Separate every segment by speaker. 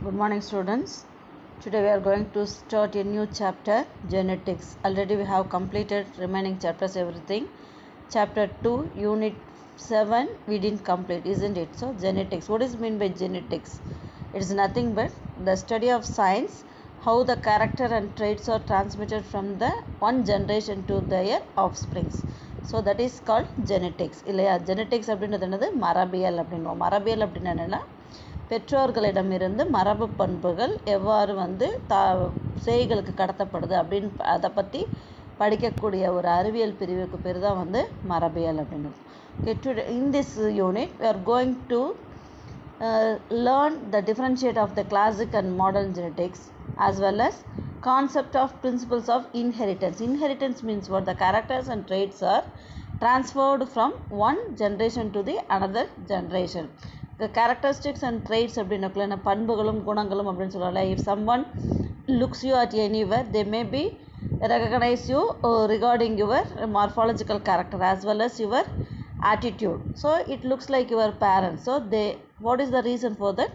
Speaker 1: Good morning, students. Today we are going to start a new chapter, genetics. Already we have completed remaining chapters, everything. Chapter 2, unit 7 we didn't complete, isn't it? So genetics, what is meant by genetics? It is nothing but the study of science, how the character and traits are transmitted from the one generation to their offsprings. So that is called genetics. இல்லையா genetics அப்படின்றது என்னது மரபியல் அப்படின்னுவோம். மரபியல் அப்படின்னு என்னென்னா பெற்றோர்களிடமிருந்து மரபு பண்புகள் எவ்வாறு சேய்களுக்கு கடத்தப்படுது அப்படின்னு அதை பற்றி படிக்கக்கூடிய ஒரு அறிவியல் பிரிவுக்கு பேர் தான் மரபியல் அப்படின்னு. In this unit we are going to learn the differentiate of the classic and modern genetics as well as concept of principles of inheritance. Inheritance means what? The characters and traits are transferred from one generation to the another generation. The characteristics and traits அப்படின்னா பண்புகளும் குணங்களும் அப்படின்னு சொல்லலாம். If someone looks you at anywhere, they may be recognize you regarding your morphological character as well as your attitude. So it looks like your parents. So what is the reason for that?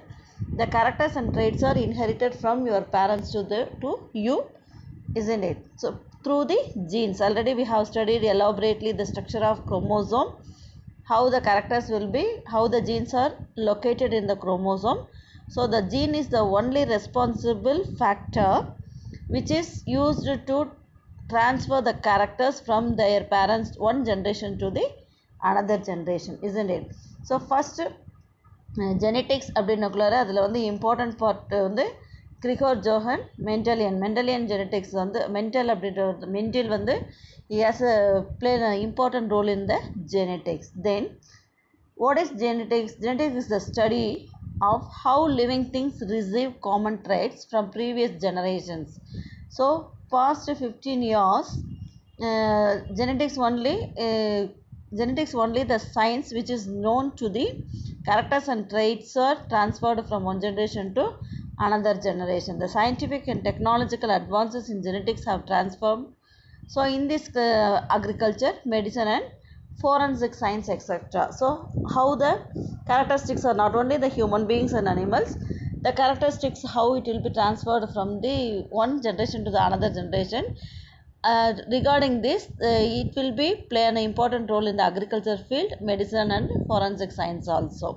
Speaker 1: The characters and traits are inherited from your parents to you, isn't it? So through the genes. Already we have studied elaborately the structure of chromosome, how the characters will be, how the genes are located in the chromosome. So the gene is the only responsible factor which is used to transfer the characters from their parents one generation to the another generation, isn't it? So first genetics அப்படின்னுக்குள்ளார அதில் important part Gregor Johann Mendelian genetics Mendel he has played an important role in the genetics. Then what is genetics? Genetics is the study of how living things receive common traits from previous generations. So past 15 years genetics only the science which is known to the characters and traits are transferred from one generation to another generation. The scientific and technological advances in genetics have transformed so in this agriculture, medicine and forensic science, etc. So how the characteristics are not only the human beings and animals, the characteristics how it will be transferred from the one generation to the another generation. Regarding this it will be play an important role in the agriculture field, medicine and forensic science also.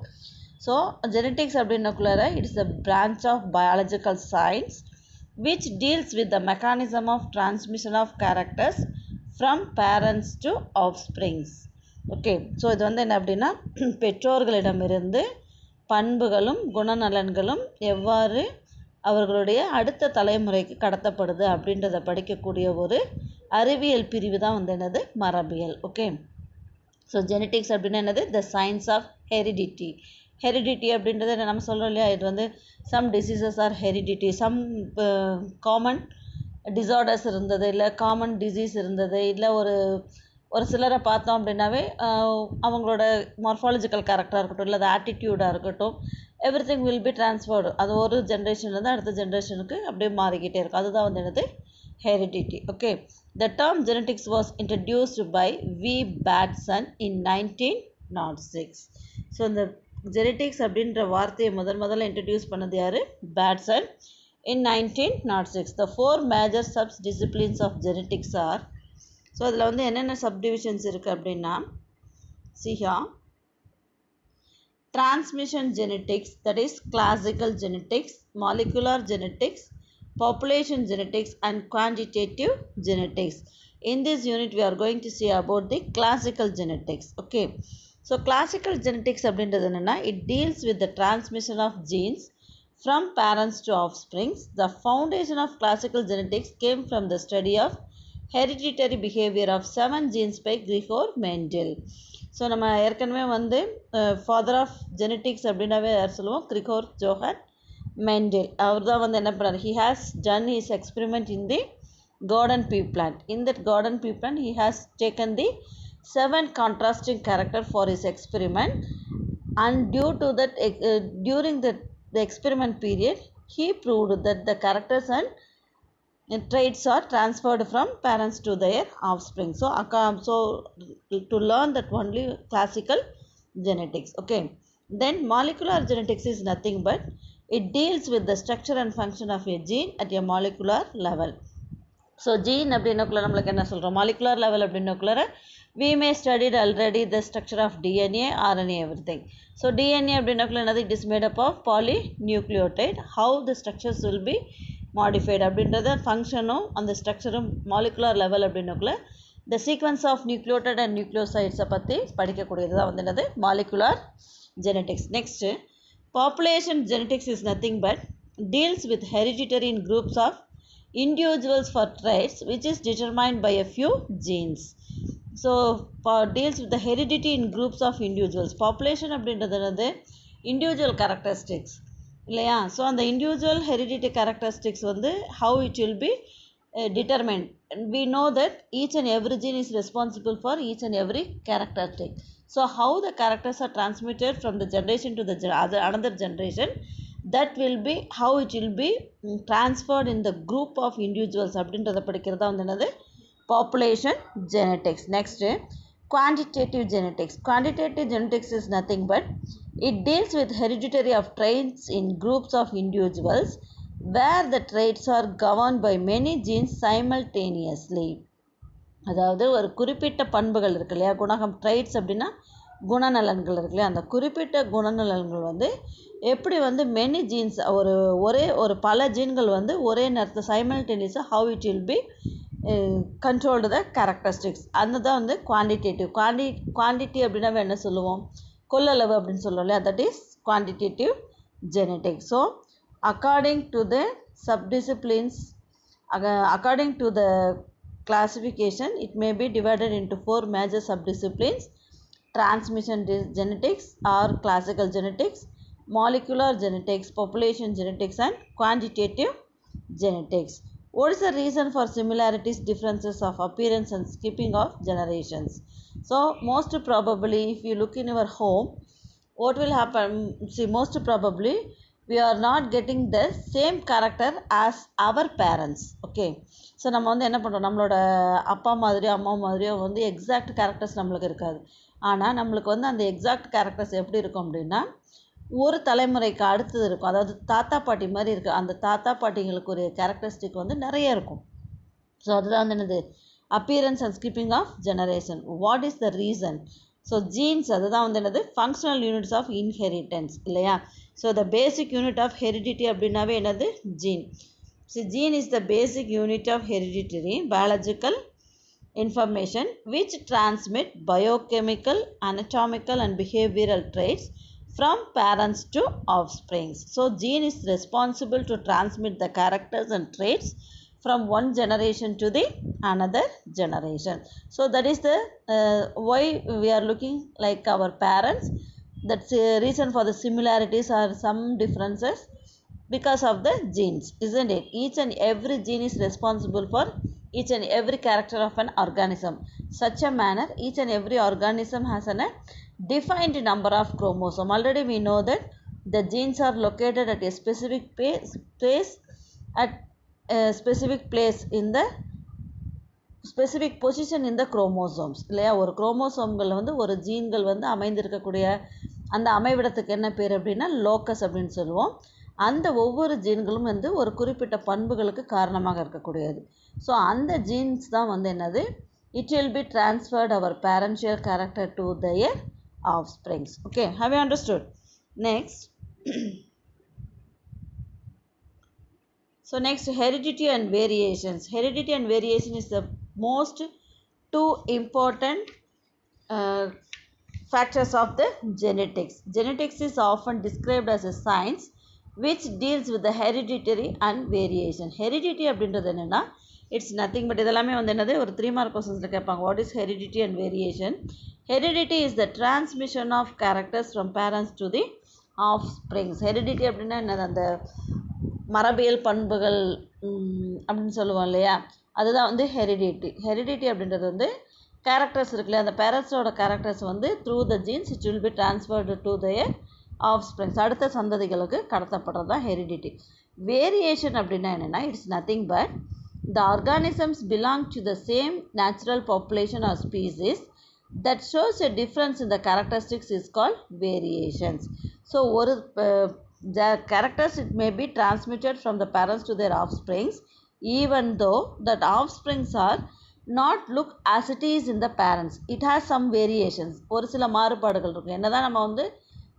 Speaker 1: So genetics அப்படின்னுக்குள்ளார it is a branch of biological science which deals with the mechanism of transmission of characters from parents to offsprings. Okay, so இது என்ன அப்படின்னா பெற்றோர்களிடமிருந்து பண்புகளும் குணநலன்களும் எவ்வாறு அவர்களுடைய அடுத்த தலைமுறைக்கு கடத்தப்படுது அப்படின்றத படிக்கக்கூடிய ஒரு அறிவியல் பிரிவு தான் என்னது மரபியல். ஓகே, ஸோ ஜெனட்டிக்ஸ் அப்படின்னா என்னது? The science of heredity. Heredity அப்படின்றத நம்ம சொல்கிறோம் இல்லையா, இது some diseases are heredity, some common disorders இருந்தது, இல்லை காமன் டிசீஸ் இருந்தது, இல்லை ஒரு சிலரை பார்த்தோம் அப்படின்னாவே அவங்களோட மார்ஃபாலஜிக்கல் கேரக்டராக இருக்கட்டும், இல்லை அது ஆட்டிடியூடாக இருக்கட்டும், every thing will be transferred. அது ஒரு ஜென்ரேஷன்லேருந்து அடுத்த ஜென்ரேஷனுக்கு அப்படியே மாறிக்கிட்டே இருக்கும். அதுதான் என்னது? Heredity. Okay, the term genetics was introduced by V Bateson in 1906. So இந்த ஜெனட்டிக்ஸ் அப்படின்ற வார்த்தையை முதல்ல இன்ட்ரடியூஸ் பண்ணது யார்? Bateson in 1906. The four major sub-disciplines of genetics are, so அதில் என்னென்ன சப்டிவிஷன்ஸ் இருக்குது அப்படின்னா, see here, transmission genetics, that is classical genetics, molecular genetics, population genetics and quantitative genetics. In this unit we are going to see about the classical genetics. Okay, so classical genetics அப்படின்றது என்னென்னா, it deals with the transmission of genes from parents to offsprings. The foundation of classical genetics came from the study of hereditary behavior of 7 genes by Gregor Mendel. So நம்ம ஏற்கனவே father of genetics அப்படின்னாவே யார் சொல்லுவோம்? Gregor Johann mental. அவர் தான் என்ன பண்ணுறாரு? he has done his experiment in the garden pea plant. In that garden pea plant he has taken the 7 contrasting character for his experiment, and due to that during the experiment period he proved that the characters and traits are transferred from parents to their offspring. So to learn that only classical genetics. Okay, then molecular genetics is nothing but It deals with the structure and function of a gene at a molecular level. So gene அப்படின்னக்குள்ள நம்மளுக்கு என்ன சொல்கிறோம், molecular level அப்படின்னக்குள்ள we may studied already the structure of DNA, RNA, everything. So DNA அப்படின்னக்குள்ள என்னது, it is made up of polynucleotide. How the structures will be modified அப்படின்றத ஃபங்க்ஷனும் அந்த ஸ்ட்ரக்சரும் molecular level அப்படின்னக்குள்ள the sequence of nucleotide and nucleosides பற்றி படிக்கக்கூடியது தான் வந்து என்னது molecular genetics. Next, population genetics is nothing but deals with hereditary in groups of individuals for traits which is determined by a few genes. So deals with the heredity in groups of individuals. Population அப்படின்றது என்னது, individual characteristics இல்லையா. So அந்த individual heredity characteristics வந்து how it will be determined. We know that each and every gene is responsible for each and every characteristic. So how the characters are transmitted from the generation to the another generation, that will be how it will be transferred in the group of individuals அப்படின்றத படிக்கிறதா வந்து என்னது population genetics. Next, quantitative genetics. Quantitative genetics is nothing but it deals with hereditary of traits in groups of individuals where the traits are governed by many genes simultaneously. அதாவது ஒரு குறிப்பிட்ட பண்புகள் இருக்கு இல்லையா, குணகம் ட்ரைட்ஸ் அப்படின்னா குணநலன்கள் இருக்கு இல்லையா, அந்த குறிப்பிட்ட குணநலன்கள் வந்து எப்படி வந்து மெனி ஜீன்ஸ் ஒரு பல ஜீன்கள் வந்து ஒரே நேரத்தில் சைமல்டேனியஸாக how it will be controlled the characteristics. அந்த தான் வந்து குவான்டிடேட்டிவ். குவான்டிட்டி அப்படின்னா என்ன சொல்லுவோம், கொள்ளளவு அப்படின்னு சொல்லுவோம் இல்லையா, that is quantitative genetics. So according to the subdisciplines, according to the classification, it may be divided into 4 major subdisciplines: transmission genetics or classical genetics, molecular genetics, population genetics, and quantitative genetics. What is the reason for similarities, differences of appearance, and skipping of generations? So most probably if you look in your home, what will happen, see, most probably we are not getting the same character as our parents. Okay, so நம்ம வந்து என்ன பண்ணுறோம், நம்மளோட அப்பா மாதிரியோ அம்மா மாதிரியோ வந்து எக்ஸாக்ட் கேரக்டர்ஸ் நம்மளுக்கு இருக்காது. ஆனால் நம்மளுக்கு வந்து அந்த எக்ஸாக்ட் கேரக்டர்ஸ் எப்படி இருக்கும் அப்படின்னா ஒரு தலைமுறைக்கு அடுத்தது இருக்கும். அதாவது தாத்தா பாட்டி மாதிரி இருக்குது, அந்த தாத்தா பாட்டிங்களுக்கு ஒரு கேரக்டரிஸ்டிக் வந்து நிறைய இருக்கும். ஸோ அதுதான் வந்து என்னது appearance and skipping of generation. What is the reason? So genes அதுதான் வந்து என்னது ஃபங்க்ஷனல் யூனிட்ஸ் ஆஃப் இன்ஹெரிட்டன்ஸ் இல்லையா. So the basic unit of heredity அப்படின்னாவே என்னது gene. So gene is the basic unit of hereditary biological information which transmit biochemical, anatomical and behavioral traits from parents to offsprings. So gene is responsible to transmit the characters and traits from one generation to the another generation. So that is the why we are looking like our parents. That's a reason for the similarities or some differences because of the genes, isn't it? Each and every gene is responsible for each and every character of an organism. Such a manner, each and every organism has a defined number of chromosomes. Already we know that the genes are located at a specific place at a specific place in the specific position in the chromosomes இல்லையா. ஒரு குரோமோசோம்களில் வந்து ஒரு ஜீன்கள் வந்து அமைந்திருக்கக்கூடிய அந்த அமைவிடத்துக்கு என்ன பேர் அப்படின்னா லோக்கஸ் அப்படின்னு சொல்லுவோம். அந்த ஒவ்வொரு ஜீன்களும் வந்து ஒரு குறிப்பிட்ட பண்புகளுக்கு காரணமாக இருக்கக்கூடியது. ஸோ அந்த ஜீன்ஸ் தான் வந்து என்னது, it will be transferred our parental character to their offsprings. Okay, have you understood? Next, so next, heredity and variations. Heredity and variation is the most two important factors of the genetics. Genetics is often described as a science which deals with the hereditary and variation. Heredity அப்படின்றது என்னன்னா it's nothing but இதெல்லாமே வந்து என்னது ஒரு 3 mark கொஸ்டின்ஸில் கேட்பாங்க. What is heredity and variation? Heredity is the transmission of characters from parents to the offsprings. Heredity அப்படின்னா என்னது, அந்த மரபியல் பண்புகள் அப்படின்னு சொல்லுவோம் இல்லையா, அதுதான் வந்து ஹெரிடிட்டி. ஹெரிடிட்டி அப்படின்றது வந்து கேரக்டர்ஸ் இருக்குல்லையா, அந்த பேரண்ட்ஸோட கேரக்டர்ஸ் வந்து through the genes it will be transferred to their offsprings, அடுத்த சந்ததிகளுக்கு கடத்தப்படுறது தான் ஹெரிடிட்டி. வேரியேஷன் அப்படின்னா என்னென்னா it's nothing but the organisms belong to the same natural population or species that shows a difference in the characteristics is called variations. So ஒரு The characters it may be transmitted from the parents to their offsprings, even though that offsprings are not look as it is in the parents. It has some variations. ஒரு சில மாறுபாடுகள் இருக்கும். என்னதான் நம்ம வந்து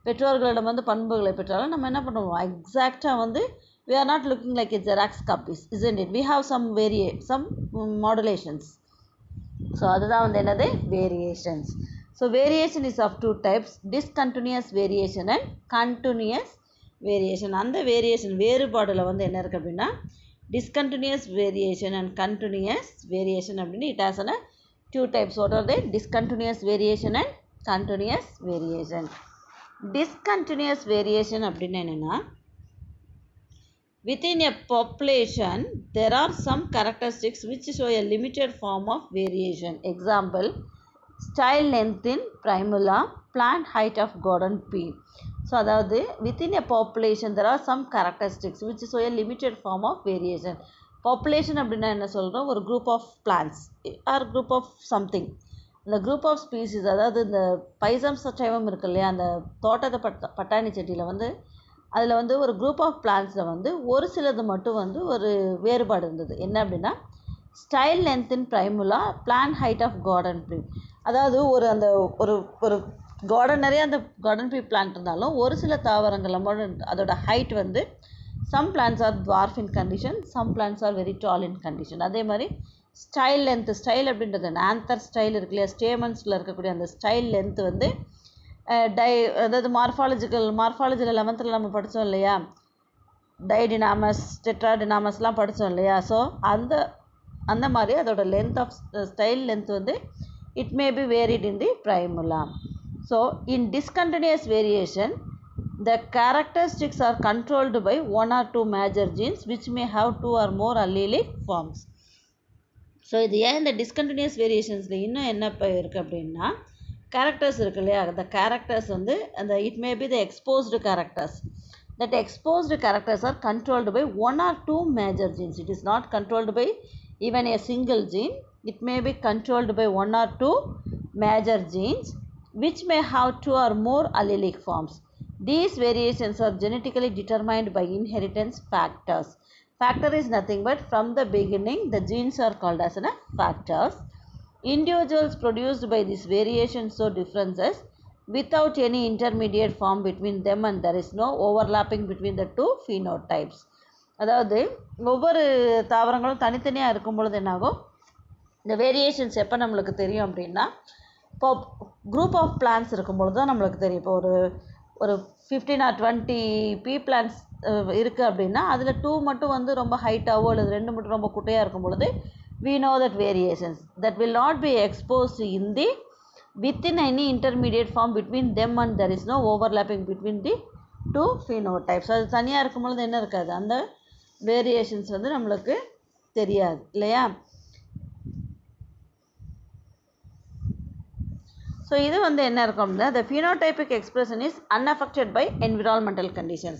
Speaker 1: பெற்றோர்களிடம் வந்து பண்புகளை பெற்றாலும் நம்ம என்ன பண்ணுவோம், எக்ஸாக்டாக வந்து we are not looking like a Xerox copies, isn't it? We have some modulations. So அதுதான் வந்து என்னது, variations. So variation is of two types, discontinuous variation and continuous variation. அந்த variation வேறுபாடில் வந்து என்ன இருக்குது அப்படின்னா discontinuous variation and continuous variation அப்படின்னு it has two types. What are they? Discontinuous variation and continuous variation. Discontinuous variation அப்படின்னு என்னென்னா, within a population there are some characteristics which show a limited form of variation. Example, style length in primula, plant height of garden pea. So அதாவது within a population there are some characteristics which show a limited form of variation. Population அப்படின்னா என்ன சொல்கிறோம், ஒரு group of plants or group of something. இந்த group of species, அதாவது இந்த Pisum சைவம் இருக்கு இல்லையா, அந்த தோட்டத்தை பட்டாணி செடியில் வந்து அதில் வந்து ஒரு குரூப் ஆஃப் பிளான்ஸில் வந்து ஒரு சிலது மட்டும் வந்து ஒரு வேறுபாடு இருந்தது. என்ன அப்படின்னா, style length in primula, plant height of garden tree. அதாவது அந்த ஒரு கார்டன் நிறைய அந்த கார்டன் ட்ரீ பிளான்ட் இருந்தாலும் ஒரு சில தாவரங்கள் அதோட ஹைட் வந்து some plants are dwarf in condition, some plants are very tall in condition. அதே மாதிரி ஸ்டைல் லென்த், ஸ்டைல் அப்படின்றது ஆந்தர் ஸ்டைல் இருக்கு இல்லையா, ஸ்டேமன்ஸில் இருக்கக்கூடிய அந்த ஸ்டைல் லென்த் வந்து அதாவது மார்ஃபாலஜியில் 11th நம்ம படித்தோம் இல்லையா, டைடினாமஸ் டெட்ராடினாமஸ்லாம் படித்தோம் இல்லையா. ஸோ அந்த மாதிரி அதோட லென்த் ஆஃப் ஸ்டைல் லென்த் வந்து it may be varied in the primula. So in discontinuous variation the characteristics are controlled by one or two major genes which may have two or more allelic forms. So இது ஏன் இந்த discontinues வேரியேஷன்ஸில் இன்னும் என்ன இருக்குது அப்படின்னா, characters இருக்கு இல்லையா, அந்த கேரக்டர்ஸ் வந்து அந்த it may be the exposed characters. That exposed characters are controlled by one or two major genes. It is not controlled by even a single gene. It may be controlled by one or two major genes which may have two or more allelic forms. These variations are genetically determined by inheritance factors. Factor is nothing but from the beginning the genes are called as factors. Individuals produced by this variation show differences without any intermediate form between them and there is no overlapping between the two phenotypes. அதாவது ஒவ்வொரு தாவரங்களும் தனித்தனியாக இருக்கும் பொழுது என்னாகும், இந்த variations எப்போ நம்மளுக்கு தெரியும் அப்படின்னா, இப்போ குரூப் ஆஃப் பிளான்ஸ் இருக்கும் பொழுது தான் நம்மளுக்கு தெரியும். இப்போ ஒரு 15 or 20 பீ பிளான்ஸ் இருக்குது அப்படின்னா அதில் 2 மட்டும் வந்து ரொம்ப ஹைட்டாகவோ அல்லது 2 மட்டும் ரொம்ப குட்டையாக இருக்கும் பொழுது we know that variations that will not be exposed in the within any intermediate form between them and there is no overlapping between the two phenotypes. அது தனியாக இருக்கும் பொழுது என்ன இருக்காது, அந்த வேரியேஷன்ஸ் வந்து நம்மளுக்கு தெரியாது இல்லையா. ஸோ இது வந்து என்ன இருக்கும் அப்படின்னா, the phenotypic expression is unaffected by environmental conditions.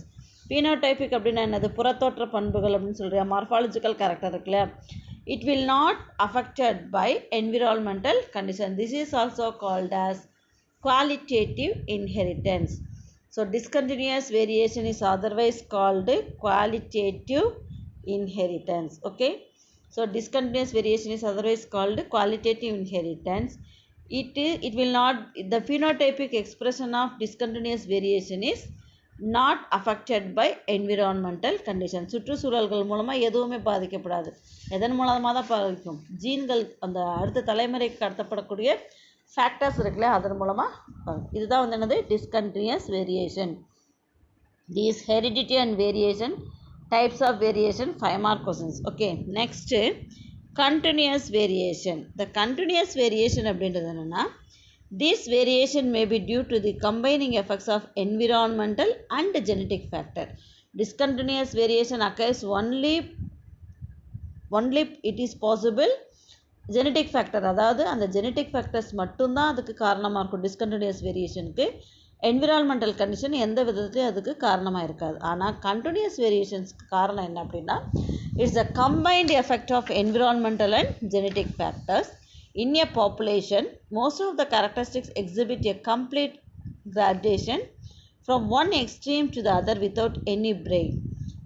Speaker 1: phenotypic அப்படின்னா என்னது, புறத்தோற்ற பண்புகள் அப்படின்னு சொல்கிற மார்ஃபாலஜிக்கல் கேரக்டர் இருக்குல்ல, it will not affected by environmental condition. This is also called as qualitative inheritance. So discontinuous variation is otherwise called qualitative inheritance. Okay, so discontinuous variation is otherwise called qualitative inheritance. It will not, the phenotypic expression of discontinuous variation is not affected by environmental conditions. சுற்றுச்சூழல்கள் மூலமாக எதுவுமே பாதிக்கப்படாது. எதன் மூலமாக தான் பாதிக்கும், ஜீன்கள் அந்த அடுத்த தலைமுறைக்கு கடத்தப்படக்கூடிய ஃபேக்டர்ஸ் இருக்குல்ல, அதன் மூலமாக. இதுதான் வந்து என்னது discontinues variation. These heredity and variation types of variation 5 mark questions. Okay, next continuous variation. The continuous variation அப்படின்றது என்னன்னா, this variation may be due to the combining effects of environmental and genetic factor. Discontinuous variation occurs only it is possible genetic factor, அதாவது அந்த genetic factors மட்டும்தான் அதுக்கு காரணமாக இருக்கும். Discontinues வேரியேஷனுக்கு environmental condition எந்த விதத்துலையும் அதுக்கு காரணமாக இருக்காது. ஆனால் கண்டினியூஸ் வேரியேஷன்ஸ்க்கு காரணம் என்ன அப்படின்னா, it's a combined effect of environmental and genetic factors. In a population, most of the characteristics exhibit a complete gradation from one extreme to the other without any break.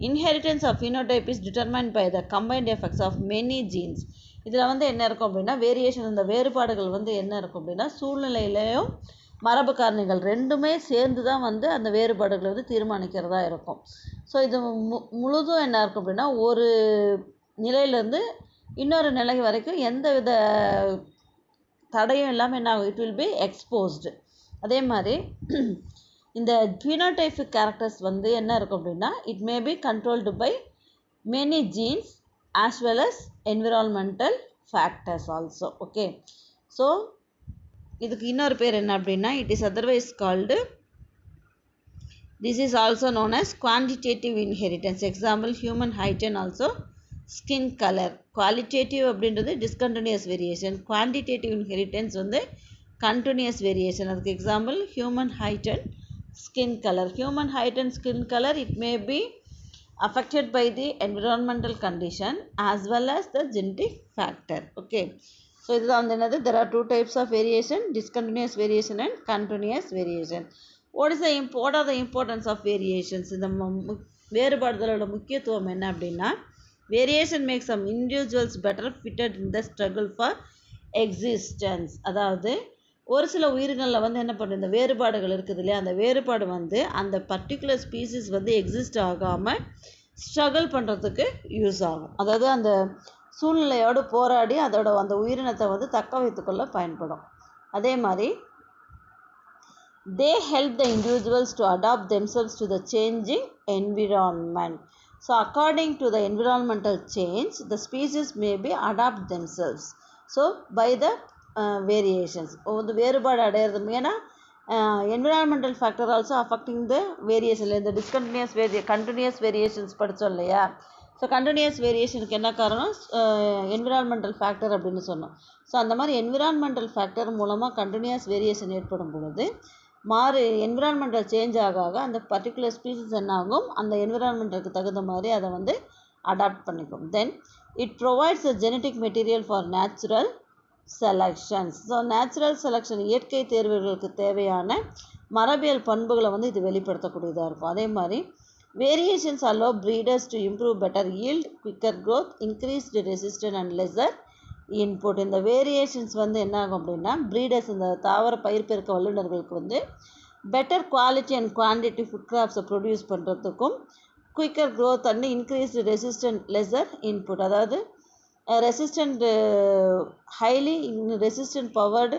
Speaker 1: Inheritance of phenotype is determined by the combined effects of many genes. இதில் வந்து என்ன இருக்கும் அப்படின்னா variation, இந்த வேறுபாடுகள் வந்து என்ன இருக்கும் அப்படின்னா சூழ்நிலையிலையும் மரபு காரணிகள் ரெண்டுமே சேர்ந்து தான் வந்து அந்த வேறுபாடுகளை வந்து தீர்மானிக்கிறதா இருக்கும். ஸோ இது முழுதும் என்ன இருக்கும் அப்படின்னா ஒரு நிலையிலேருந்து இன்னொரு நிலை வரைக்கும் எந்த வித தடையும் இல்லாமல் என்ன ஆகும், இட் வில் பி எக்ஸ்போஸ்டு. அதே மாதிரி இந்த பினோடைபிக் கேரக்டர்ஸ் வந்து என்ன இருக்கும் அப்படின்னா it may be controlled by many genes as well as environmental factors also. Okay, so இதுக்கு இன்னொரு பேர் என்ன அப்படின்னா it is otherwise called, this is also known as quantitative inheritance. Example, human height and also skin color. Qualitative அப்படின்றது discontinuous variation, quantitative inheritance வந்து continuous variation. அதுக்கு example human height and skin color. Human height and skin color, it may be affected by the environmental condition as well as the genetic factor. Okay, so இதுதான் வந்து என்னது, there are two types of variation, discontinuous variation and continuous variation. What are the importance of variations? இந்த வேறுபாடுதலோட முக்கியத்துவம் என்ன அப்படின்னா variation makes some individuals better fitted in the struggle for existence. அதாவது ஒரு சில உயிர்களில் வந்து என்ன பண்ணும், இந்த வேறுபாடுகள் இருக்குது இல்லையா, அந்த வேறுபாடு வந்து அந்த பர்டிகுலர் ஸ்பீசிஸ் வந்து எக்ஸிஸ்ட் ஆகாமல் ஸ்ட்ரகிள் பண்ணுறதுக்கு யூஸ் ஆகும். அதாவது அந்த சூழ்நிலையோடு போராடி அதோட அந்த உயிரினத்தை வந்து தக்க வைத்துக்கொள்ள பயன்படும். அதே மாதிரி they help the individuals to adapt themselves to the changing environment. So according to the environmental change, the species may be adapt themselves. So by the variations, the வேறுபாடு அடையிறது, ஏன்னா environmental factor also affecting the variation. இந்த discontinuous continuous variations படித்தோம் இல்லையா, so continuous வேரியேஷனுக்கு என்ன காரணம், environmental factor அப்படின்னு சொன்னோம். ஸோ அந்த மாதிரி என்விரான்மெண்டல் ஃபேக்டர் மூலமாக கண்டினியூஸ் வேரியேஷன் ஏற்படும் பொழுது என்விரான்மெண்டல் சேஞ்ச் ஆக அந்த பர்டிகுலர் ஸ்பீசிஸ் என்ன ஆகும், அந்த என்விரான்மெண்ட்டுக்கு தகுந்த மாதிரி அதை வந்து அடாப்ட் பண்ணிக்கும். Then it provides a genetic material for natural selections. So natural selection, இயற்கை தேர்வுகளுக்கு தேவையான மரபியல் பண்புகளை வந்து இது வெளிப்படுத்தக்கூடியதாக இருக்கும். அதே மாதிரி variations allow breeders to improve better yield, quicker growth, increased resistance and lesser input. இந்த வேரியேஷன்ஸ் வந்து என்ன ஆகும் அப்படின்னா ப்ரீடர்ஸ், இந்த தாவர பயிர் பெருக்க வல்லுநர்களுக்கு வந்து better quality and quantity food கிராப்ஸை ப்ரொடியூஸ் பண்ணுறதுக்கும், quicker growth and increased resistant lesser input, அதாவது resistant highly resistant powered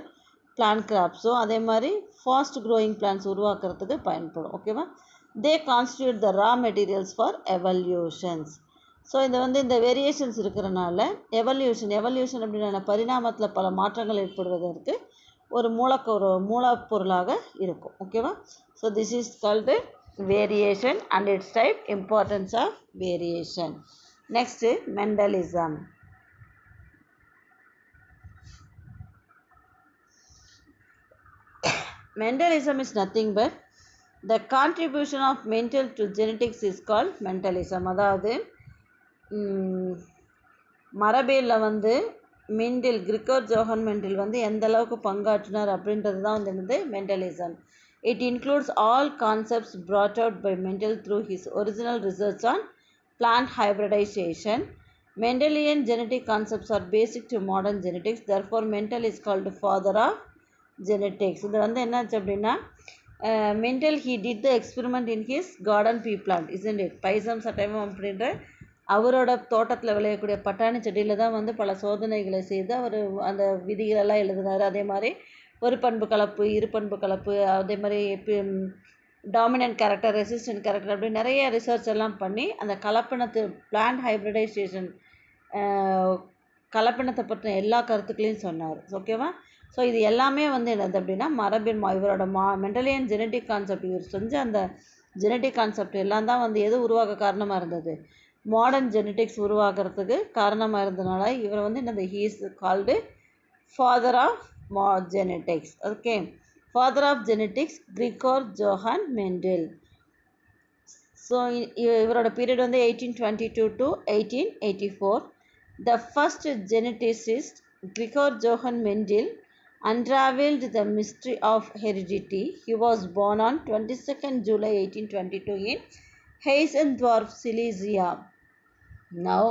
Speaker 1: plant கிராப்ஸும் அதே மாதிரி ஃபாஸ்ட் க்ரோயிங் பிளான்ஸ் உருவாக்குறதுக்கு பயன்படும். ஓகேவா, they constitute the raw materials for evolutions. So இது வந்து இந்த வேரியேஷன்ஸ் இருக்கிறனால எவல்யூஷன் அப்படின்னா பரிணாமத்தில் பல மாற்றங்கள் ஏற்படுவதற்கு ஒரு மூலப்பொருளாக இருக்கும். ஓகேவா, so this is called variation and its type, importance of variation. Next Mendelism. Mendelism is nothing but the contribution of mental to genetics is called mentalism. அதாவது மரபியலில் வந்து மெண்டில், கிரிகோர் ஜோஹன் மெண்டில் வந்து எந்த அளவுக்கு பங்காற்றினார் அப்படின்றது தான் வந்து என்னது Mendelism. It includes all concepts brought out by Mendel through his original research on plant hybridization. Mendelian genetic concepts are basic to modern genetics. Therefore Mendel is called father of genetics. இது வந்து என்னாச்சு அப்படின்னா Mendel he did the experiment in his garden pea plant, isn't it? Pisum sativum அப்படின்ற அவரோட தோட்டத்தில் விளையக்கூடிய பட்டாணி செடியில் தான் வந்து பல சோதனைகளை செய்து அவர் அந்த விதிகளெல்லாம் எழுதினார். அதே மாதிரி ஒரு பண்பு கலப்பு, இரு பண்பு கலப்பு, அதே மாதிரி டாமினன்ட் கேரக்டர், ரெசிஸ்டன்ட் கேரக்டர், அப்படி நிறைய ரிசர்ச் எல்லாம் பண்ணி அந்த கலப்பினத்து பிளான்ட் ஹைப்ரிடைசேஷன் கலப்பினத்தை பற்றின எல்லா கருத்துக்களையும் சொன்னார். ஓகேவா, ஸோ இது எல்லாமே வந்து என்னது அப்படின்னா மரபின் இவரோட மெண்டலியன் ஜெனட்டிக் கான்செப்ட், இவர் செஞ்ச அந்த ஜெனட்டிக் கான்செப்ட் எல்லாம் தான் வந்து எது உருவாக்க காரணமாக இருந்தது, மாடர்ன் ஜெனட்டிக்ஸ் உருவாக்குறதுக்கு காரணமாக இருந்ததுனால இவர் வந்து என்னது he is called father of genetics. Okay, father of genetics Gregor Johann Mendel. So இவரோட பீரியட் வந்து 1822 to 1884. The first geneticist Gregor Johann Mendel unraveled the mystery of heredity. He was born on 22nd July 1822 in Heissendorf, Silesia, now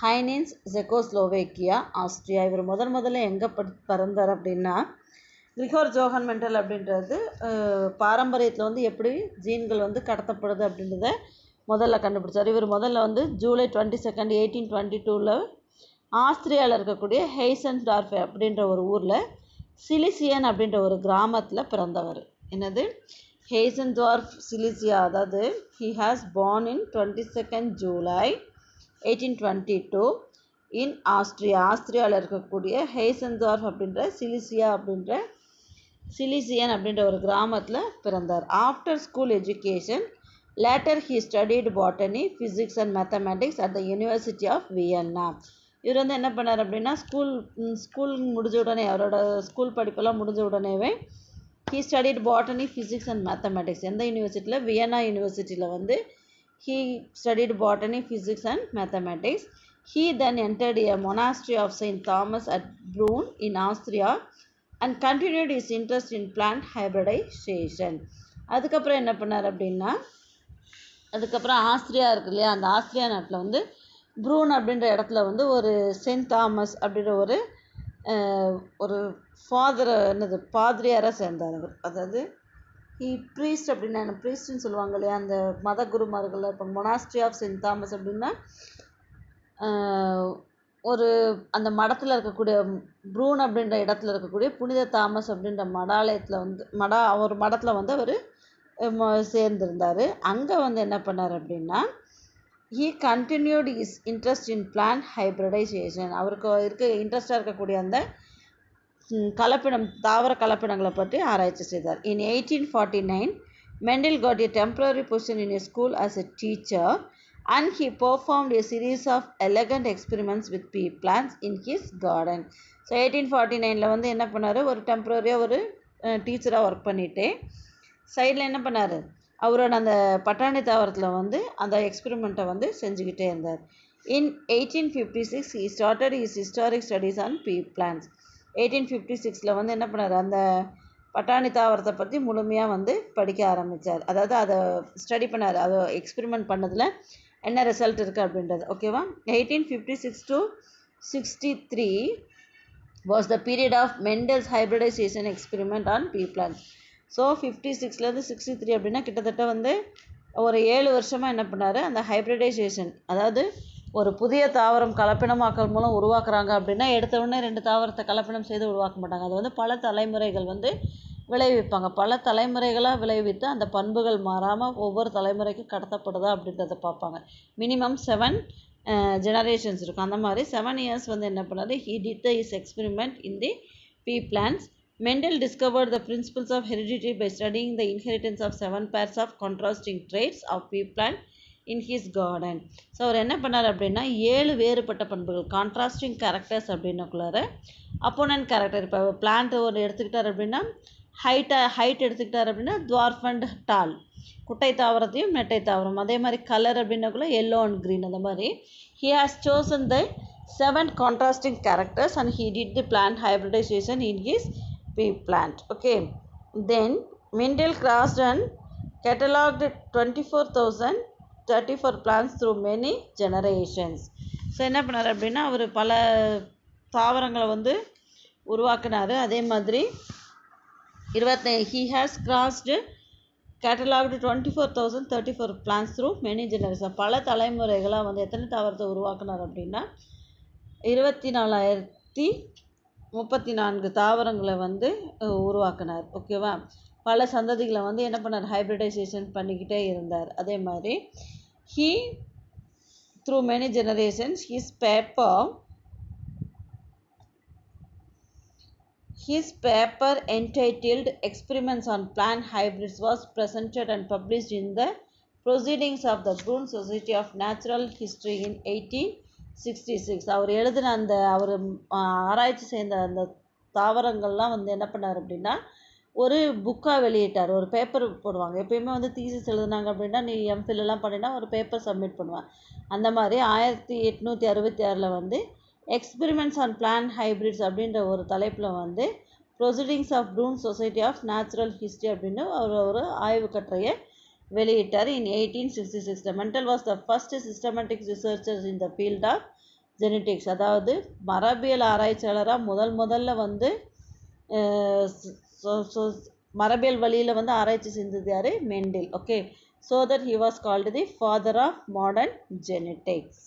Speaker 1: ஹைனின்ஸ் Czechoslovakia, Austria. இவர் முதல்ல எங்கே பிறந்தார் அப்படின்னா, Gregor Johann mental அப்படின்றது பாரம்பரியத்தில் வந்து எப்படி ஜீன்கள் வந்து கடத்தப்படுது அப்படின்றத முதல்ல கண்டுபிடிச்சார். இவர் முதல்ல வந்து ஜூலை 22, 1822 ஆஸ்திரியாவில் இருக்கக்கூடிய ஹெய்சன்டார்ஃப் அப்படின்ற ஒரு ஊரில் சிலிசியன் அப்படின்ற ஒரு கிராமத்தில் பிறந்தவர். என்னது? ஹெய்சன்டார்ஃப், சிலிசியா. அதாவது he has born in 22nd July 1822 in Austria. ஆஸ்திரியாவில் இருக்கக்கூடிய ஹெய்சன்டார்ஃப் அப்படின்ற சிலிசியன் அப்படின்ற ஒரு கிராமத்தில் பிறந்தார். After school education later he studied botany, physics and mathematics at the University of Vienna. இவர் வந்து என்ன பண்ணார் அப்படின்னா, ஸ்கூல் முடிஞ்ச உடனே, அவரோட ஸ்கூல் படிப்பெல்லாம் முடிஞ்ச உடனேவே he studied botany, physics and mathematics. எந்த யூனிவர்சிட்டியில்? வியன்னா யூனிவர்சிட்டியில் வந்து he studied botany, physics and mathematics. He then entered a monastery of St. Thomas at Brunn in Austria and continued his interest in plant hybridization. அதுக்கப்புறம் என்ன பண்ணார் அப்படின்னா, அதுக்கப்புறம் Austria இருக்கு இல்லையா, அந்த ஆஸ்திரியா நாட்டில் வந்து ப்ரூன் அப்படின்ற இடத்துல வந்து ஒரு செயின்ட் தாமஸ் அப்படின்ற ஒரு பாதிரியாராக சேர்ந்தார் அவர். அதாவது ப்ரீஸ்ட் அப்படின்னா, ப்ரீஸ்ட்னு சொல்லுவாங்க இல்லையா, அந்த மத குருமார்கள். இப்போ மொனாஸ்ட்ரி ஆஃப் செயின்ட் தாமஸ் அப்படின்னா ஒரு அந்த மடத்தில் இருக்கக்கூடிய ப்ரூன் அப்படின்ற இடத்துல இருக்கக்கூடிய புனித தாமஸ் அப்படின்ற மடாலயத்தில் வந்து ஒரு மடத்தில் வந்து அவர் சேர்ந்திருந்தார். அங்கே வந்து என்ன பண்ணார் அப்படின்னா, he continued his interest in plant hybridization. அவருக்கு இன்ட்ரெஸ்டாக இருக்கக்கூடிய அந்த தாவர கலப்பினங்களை பற்றி ஆராய்ச்சி செய்தார். In 1849 Mendel got a temporary position in a school as a teacher and he performed a series of elegant experiments with pea plants in his garden. So 1849 வந்து என்ன பண்ணார், ஒரு டெம்பரரியாக ஒரு டீச்சராக ஒர்க் பண்ணிவிட்டு சைடில் என்ன பண்ணார், அவரோட அந்த பட்டாணி தாவரத்தில் வந்து அந்த எக்ஸ்பெரிமெண்ட்டை வந்து செஞ்சுக்கிட்டே இருந்தார். In 1856 he started his historic studies on pea plants. 1856 வந்து என்ன பண்ணார், அந்த பட்டாணி தாவரத்தை பற்றி முழுமையாக வந்து படிக்க ஆரம்பித்தார். அதாவது அதை ஸ்டடி பண்ணார், அதை எக்ஸ்பெரிமெண்ட் பண்ணதில் என்ன ரிசல்ட் இருக்குது அப்படின்றது. ஓகேவா? 1856 to 63 was the period of Mendel's hybridization experiment on pea plants. So 56லேருந்து 63 அப்படின்னா கிட்டத்தட்ட வந்து ஒரு 7 வருஷமாக என்ன பண்ணார், அந்த ஹைப்ரிடைசேஷன், அதாவது ஒரு புதிய தாவரம் கலப்பினமாக்கல் மூலம் உருவாக்குறாங்க அப்படின்னா எடுத்த உடனே 2 தாவரத்தை கலப்பினம் செய்து உருவாக்க மாட்டாங்க. அது வந்து பல தலைமுறைகள் வந்து விளைவிப்பாங்க. பல தலைமுறைகளாக விளைவித்து அந்த பண்புகள் மாறாமல் ஒவ்வொரு தலைமுறைக்கும் கடத்தப்படுதா அப்படின்றத பார்ப்பாங்க. மினிமம் 7 ஜெனரேஷன்ஸ் இருக்கும். அந்த மாதிரி 7 இயர்ஸ் வந்து என்ன பண்ணார், he did his experiment in the pea plants. Mendel discovered the principles of heredity by studying the inheritance of 7 pairs of contrasting traits of pea plant in his garden. So அவர் என்ன பண்ணார் அப்படின்னா, 7 வேறுபட்ட பண்புகள், contrasting characters அப்படின்னக்குள்ளார opponent character. இப்போ plant ஒரு எடுத்துக்கிட்டார் அப்படின்னா, ஹைட் எடுத்துக்கிட்டார் அப்படின்னா டுவார்ஃப் அண்ட் டால், குட்டை தாவரத்தையும் நெட்டை தாவரம். அதே மாதிரி கலர் அப்படின்னக்குள்ள எல்லோ அண்ட் க்ரீன். அந்த மாதிரி he has chosen the 7 contrasting characters and he did the plant hybridization in his pea plant. Okay, then Mendel crossed and catalogued 24,034 plants through many generations. So என்ன பண்ணார் அப்படின்னா, அவர் பல தாவரங்களை வந்து உருவாக்கினார். அதே மாதிரி he has catalogued 24,034 plants through many generations. பல தலைமுறைகளாக வந்து எத்தனை தாவரத்தை உருவாக்கினார் அப்படின்னா 24,034 தாவரங்களை வந்து உருவாக்கினார். ஓகேவா? பல சந்ததிகளை வந்து என்ன பண்ணார், ஹைப்ரிடைசேஷன் பண்ணிக்கிட்டே இருந்தார். அதே மாதிரி he through many generations his paper entitled Experiments on Plant Hybrids was presented and published in the Proceedings of the Brunn Society of Natural History in 1866. அவர் எழுதின அந்த அவர் ஆராய்ச்சி செய்த அந்த தாவரங்கள்லாம் வந்து என்ன பண்ணார் அப்படின்னா ஒரு புக்காக வெளியிட்டார். ஒரு பேப்பர் போடுவாங்க. எப்பயுமே வந்து தீசிஸ் எழுதுனாங்க அப்படின்னா நீ எம்ஃபில்லாம் பண்ணினா ஒரு பேப்பர் சப்மிட் பண்ணுவேன். அந்த மாதிரி 1866 வந்து எக்ஸ்பெரிமெண்ட்ஸ் ஆன் பிளான்ட் ஹைப்ரிட்ஸ் அப்படின்ற ஒரு தலைப்பில் வந்து proceedings of Brunn society of natural history அப்படின்னு ஒரு ஆய்வு கட்டுரையை வெளியிட்டார் இன் 1866. The Mendel was the first systematic researcher in the field of genetics. அதாவது மரபியல் ஆராய்ச்சியாளராக முதல்ல வந்து மரபியல் வழியில் வந்து ஆராய்ச்சி செஞ்சது யார்? Mendel. Okay, so that he was called the father of modern genetics.